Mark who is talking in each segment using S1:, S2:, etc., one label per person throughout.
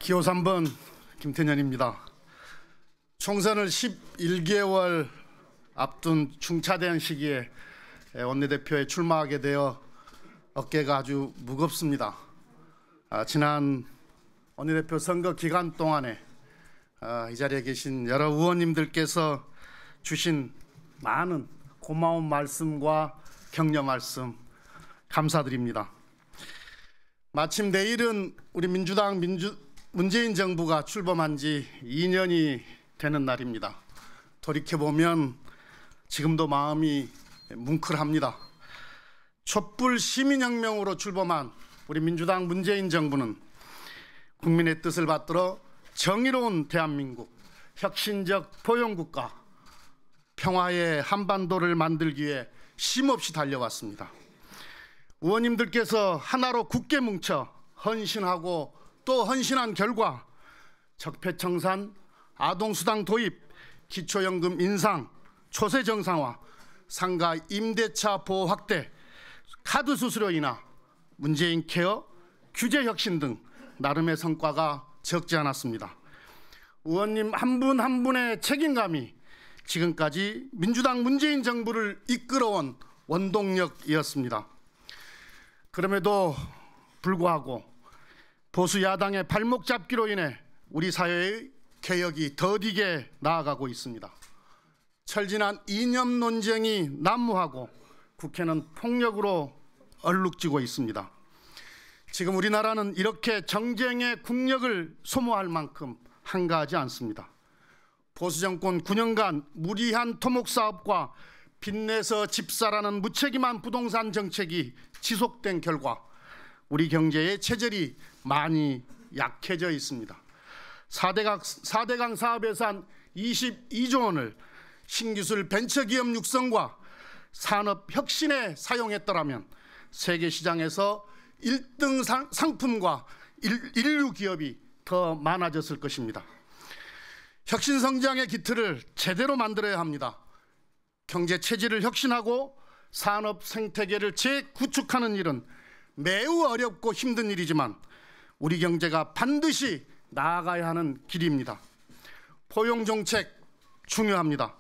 S1: 기호 3번 김태년입니다. 총선을 11개월 앞둔 중차대한 시기에 원내대표에 출마하게 되어 어깨가 아주 무겁습니다. 지난 원내대표 선거 기간 동안에 이 자리에 계신 여러 의원님들께서 주신 많은 고마운 말씀과 격려 말씀 감사드립니다. 마침 내일은 우리 민주당 문재인 정부가 출범한 지 2년이 되는 날입니다. 돌이켜보면 지금도 마음이 뭉클합니다. 촛불 시민혁명으로 출범한 우리 민주당 문재인 정부는 국민의 뜻을 받들어 정의로운 대한민국, 혁신적 포용국가, 평화의 한반도를 만들기 위해 쉼없이 달려왔습니다. 의원님들께서 하나로 굳게 뭉쳐 헌신하고 또 헌신한 결과 적폐청산, 아동수당 도입, 기초연금 인상, 초세 정상화, 상가 임대차 보호 확대, 카드 수수료 인하, 문재인 케어, 규제 혁신 등 나름의 성과가 적지 않았습니다. 의원님 한 분 한 분의 책임감이 지금까지 민주당 문재인 정부를 이끌어온 원동력이었습니다. 그럼에도 불구하고 보수 야당의 발목 잡기로 인해 우리 사회의 개혁이 더디게 나아가고 있습니다. 철진한 이념 논쟁이 난무하고 국회는 폭력으로 얼룩지고 있습니다. 지금 우리나라는 이렇게 정쟁의 국력을 소모할 만큼 한가하지 않습니다. 보수 정권 9년간 무리한 토목 사업과 빚내서 집사라는 무책임한 부동산 정책이 지속된 결과 우리 경제의 체질이 많이 약해져 있습니다. 4대강 사업 예산 22조 원을 신기술 벤처기업 육성과 산업 혁신에 사용했더라면 세계 시장에서 1등 상품과 인류 기업이 더 많아졌을 것입니다. 혁신 성장의 기틀을 제대로 만들어야 합니다. 경제 체질을 혁신하고 산업 생태계를 재구축하는 일은 매우 어렵고 힘든 일이지만 우리 경제가 반드시 나아가야 하는 길입니다. 포용 정책 중요합니다.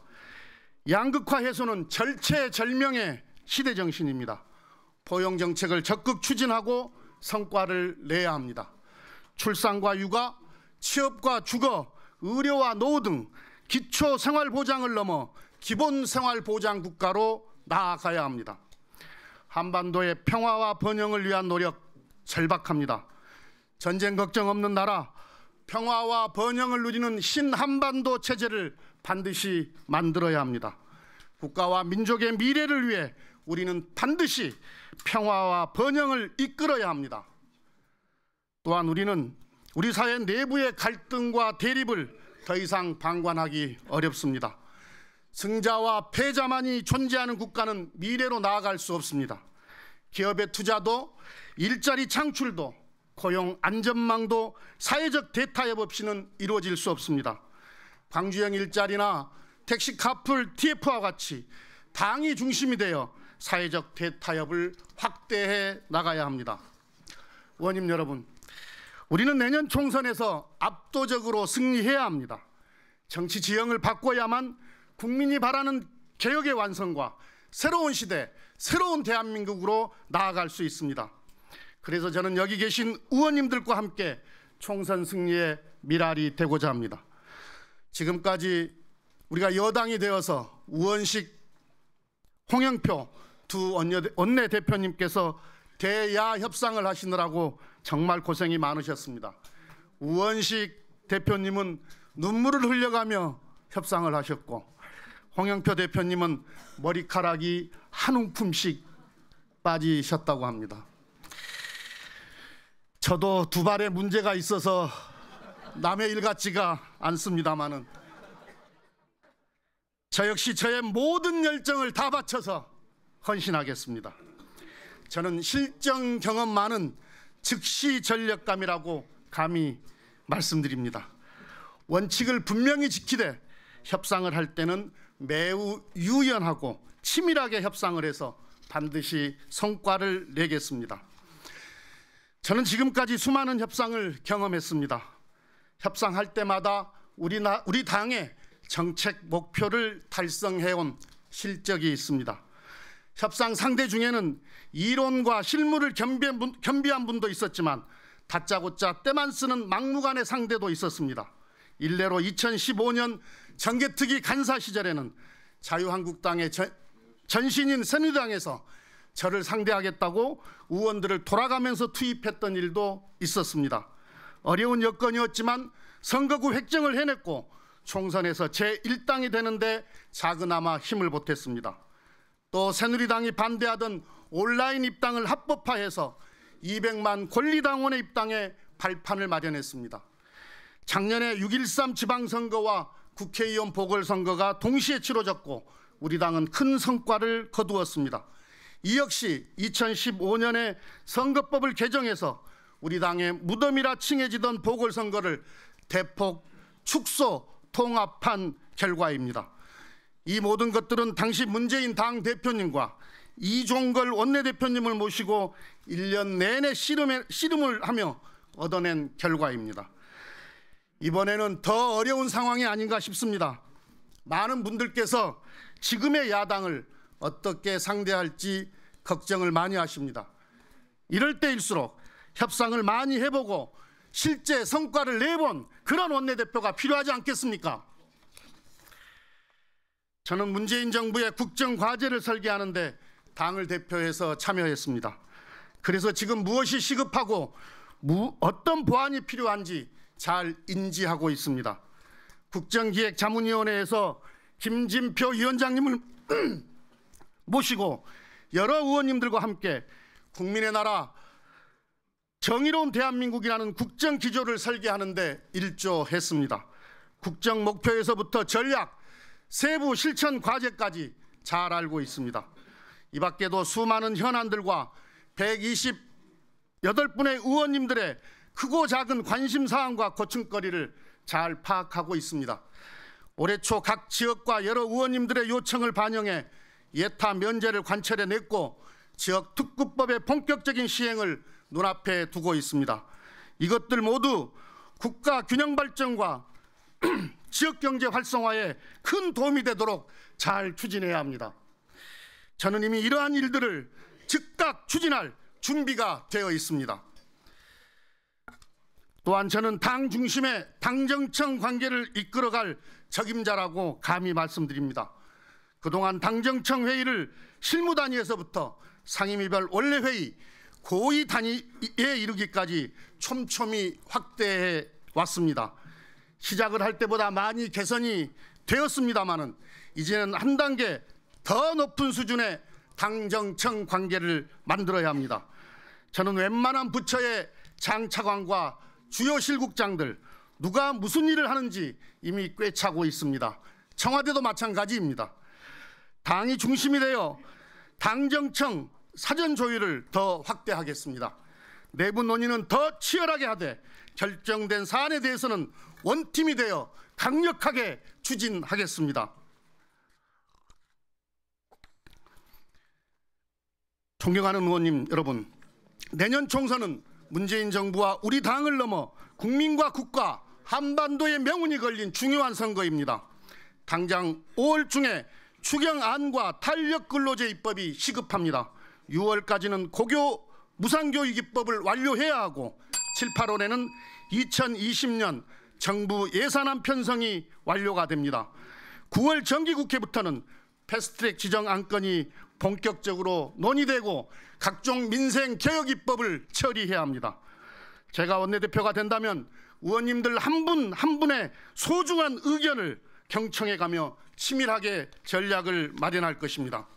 S1: 양극화 해소는 절체절명의 시대 정신입니다. 포용 정책을 적극 추진하고 성과를 내야 합니다. 출산과 육아, 취업과 주거, 의료와 노후 등 기초 생활보장을 넘어 기본 생활보장 국가로 나아가야 합니다. 한반도의 평화와 번영을 위한 노력 절박합니다. 전쟁 걱정 없는 나라, 평화와 번영을 누리는 신한반도 체제를 반드시 만들어야 합니다. 국가와 민족의 미래를 위해 우리는 반드시 평화와 번영을 이끌어야 합니다. 또한 우리는 우리 사회 내부의 갈등과 대립을 더 이상 방관하기 어렵습니다. 승자와 패자만이 존재하는 국가는 미래로 나아갈 수 없습니다. 기업의 투자도 일자리 창출도 고용 안전망도 사회적 대타협 없이는 이루어질 수 없습니다. 광주형 일자리나 택시 카풀 TF와 같이 당이 중심이 되어 사회적 대타협을 확대해 나가야 합니다. 의원님 여러분, 우리는 내년 총선에서 압도적으로 승리해야 합니다. 정치 지형을 바꿔야만 국민이 바라는 개혁의 완성과 새로운 시대, 새로운 대한민국으로 나아갈 수 있습니다. 그래서 저는 여기 계신 의원님들과 함께 총선 승리의 미랄이 되고자 합니다. 지금까지 우리가 여당이 되어서 우원식, 홍영표 두 원내대표님께서 대야 협상을 하시느라고 정말 고생이 많으셨습니다. 우원식 대표님은 눈물을 흘려가며 협상을 하셨고 홍영표 대표님은 머리카락이 한 움큼씩 빠지셨다고 합니다. 저도 두 발에 문제가 있어서 남의 일 같지가 않습니다마는 저 역시 저의 모든 열정을 다 바쳐서 헌신하겠습니다. 저는 실전 경험 많은 즉시 전력감이라고 감히 말씀드립니다. 원칙을 분명히 지키되 협상을 할 때는 매우 유연하고 치밀하게 협상을 해서 반드시 성과를 내겠습니다. 저는 지금까지 수많은 협상을 경험했습니다. 협상할 때마다 우리 당의 정책 목표를 달성해온 실적이 있습니다. 협상 상대 중에는 이론과 실무를 겸비한 분도 있었지만 다짜고짜 때만 쓰는 막무가내 상대도 있었습니다. 일례로 2015년 정개특위 간사 시절에는 자유한국당의 전신인 새누리당에서 저를 상대하겠다고 의원들을 돌아가면서 투입했던 일도 있었습니다. 어려운 여건이었지만 선거구 획정을 해냈고 총선에서 제1당이 되는데 작은아마 힘을 보탰습니다. 또 새누리당이 반대하던 온라인 입당을 합법화해서 200만 권리당원의 입당에 발판을 마련했습니다. 작년에 6.13 지방선거와 국회의원 보궐선거가 동시에 치러졌고 우리 당은 큰 성과를 거두었습니다. 이 역시 2015년에 선거법을 개정해서 우리 당의 무덤이라 칭해지던 보궐선거를 대폭 축소, 통합한 결과입니다. 이 모든 것들은 당시 문재인 당대표님과 이종걸 원내대표님을 모시고 1년 내내 씨름을 하며 얻어낸 결과입니다. 이번에는 더 어려운 상황이 아닌가 싶습니다. 많은 분들께서 지금의 야당을 어떻게 상대할지 걱정을 많이 하십니다. 이럴 때일수록 협상을 많이 해보고 실제 성과를 내본 그런 원내대표가 필요하지 않겠습니까? 저는 문재인 정부의 국정과제를 설계하는데 당을 대표해서 참여했습니다. 그래서 지금 무엇이 시급하고 어떤 보완이 필요한지 잘 인지하고 있습니다. 국정기획자문위원회에서 김진표 위원장님을 모시고 여러 의원님들과 함께 국민의 나라 정의로운 대한민국이라는 국정기조를 설계하는데 일조했습니다. 국정 목표에서부터 전략, 세부 실천 과제까지 잘 알고 있습니다. 이 밖에도 수많은 현안들과 128분의 의원님들의 크고 작은 관심사항과 고충거리를 잘 파악하고 있습니다. 올해 초 각 지역과 여러 의원님들의 요청을 반영해 예타 면제를 관철해냈고 지역 특구법의 본격적인 시행을 눈앞에 두고 있습니다. 이것들 모두 국가 균형 발전과 지역경제 활성화에 큰 도움이 되도록 잘 추진해야 합니다. 저는 이미 이러한 일들을 즉각 추진할 준비가 되어 있습니다. 또한 저는 당 중심의 당정청 관계를 이끌어갈 적임자라고 감히 말씀드립니다. 그동안 당정청 회의를 실무 단위에서부터 상임위별 원내회의, 고위 단위에 이르기까지 촘촘히 확대해 왔습니다. 시작을 할 때보다 많이 개선이 되었습니다마는 이제는 한 단계 더 높은 수준의 당정청 관계를 만들어야 합니다. 저는 웬만한 부처의 장차관과 주요 실국장들 누가 무슨 일을 하는지 이미 꿰차고 있습니다. 청와대도 마찬가지입니다. 당이 중심이 되어 당정청 사전 조율을 더 확대하겠습니다. 내부 논의는 더 치열하게 하되 결정된 사안에 대해서는 원팀이 되어 강력하게 추진하겠습니다. 존경하는 의원님 여러분, 내년 총선은 문재인 정부와 우리 당을 넘어 국민과 국가, 한반도의 명운이 걸린 중요한 선거입니다. 당장 5월 중에 추경안과 탄력근로제 입법이 시급합니다. 6월까지는 고교 무상교육 입법을 완료해야 하고 7, 8월에는 2020년 정부 예산안 편성이 완료가 됩니다. 9월 정기국회부터는 패스트트랙 지정 안건이 본격적으로 논의되고 각종 민생 개혁 입법을 처리해야 합니다. 제가 원내대표가 된다면 의원님들 한 분 한 분의 소중한 의견을 경청해가며 치밀하게 전략을 마련할 것입니다.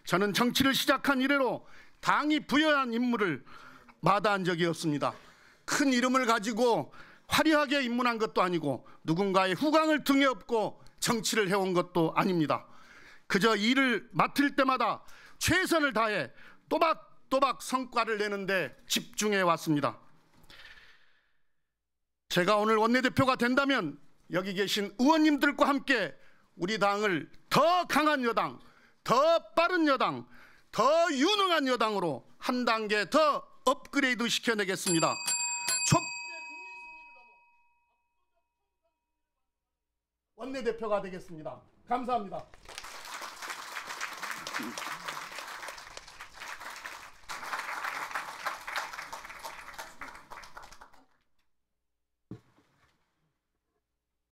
S1: 저는 정치를 시작한 이래로 당이 부여한 임무를 마다한 적이 없습니다. 큰 이름을 가지고 화려하게 입문한 것도 아니고 누군가의 후광을 등에 업고 정치를 해온 것도 아닙니다. 그저 일을 맡을 때마다 최선을 다해 또박또박 성과를 내는데 집중해 왔습니다. 제가 오늘 원내대표가 된다면 여기 계신 의원님들과 함께 우리 당을 더 강한 여당, 더 빠른 여당, 더 유능한 여당으로 한 단계 더 업그레이드 시켜내겠습니다. 원내대표가 되겠습니다. 감사합니다.